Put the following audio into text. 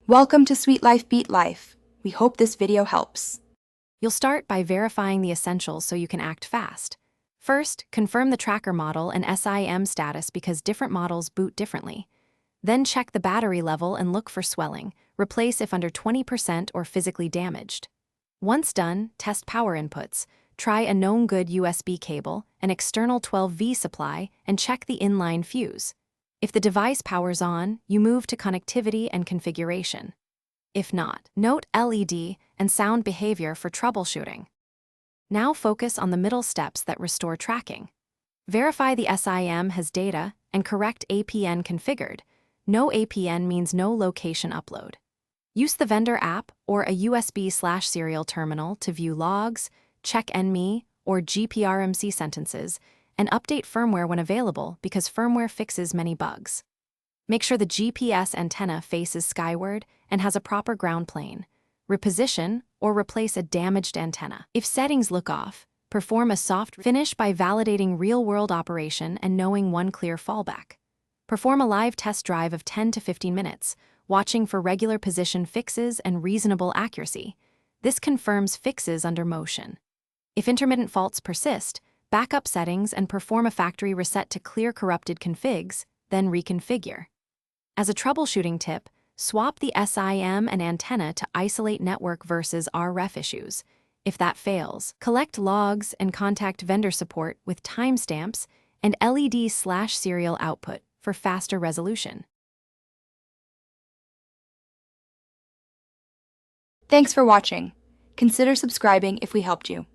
Welcome to Sweet Life Beat Life. We hope this video helps. You'll start by verifying the essentials so you can act fast. First, confirm the tracker model and SIM status because different models boot differently. Then check the battery level and look for swelling. Replace if under 20% or physically damaged. Once done, test power inputs. Try a known good USB cable, an external 12V supply, and check the inline fuse. If the device powers on, you move to connectivity and configuration. If not, note LED and sound behavior for troubleshooting. Now focus on the middle steps that restore tracking. Verify the SIM has data and correct APN configured. No APN means no location upload. Use the vendor app or a USB/serial terminal to view logs, check NME or GPRMC sentences, and update firmware when available because firmware fixes many bugs. Make sure the GPS antenna faces skyward and has a proper ground plane. Reposition or replace a damaged antenna. If settings look off, perform a soft finish by validating real-world operation and knowing one clear fallback. Perform a live test drive of 10 to 15 minutes, watching for regular position fixes and reasonable accuracy. This confirms fixes under motion. If intermittent faults persist, back up settings and perform a factory reset to clear corrupted configs, then reconfigure. As a troubleshooting tip, swap the SIM and antenna to isolate network versus RF issues. If that fails, collect logs and contact vendor support with timestamps and LED/serial output for faster resolution. Thanks for watching. Consider subscribing if we helped you.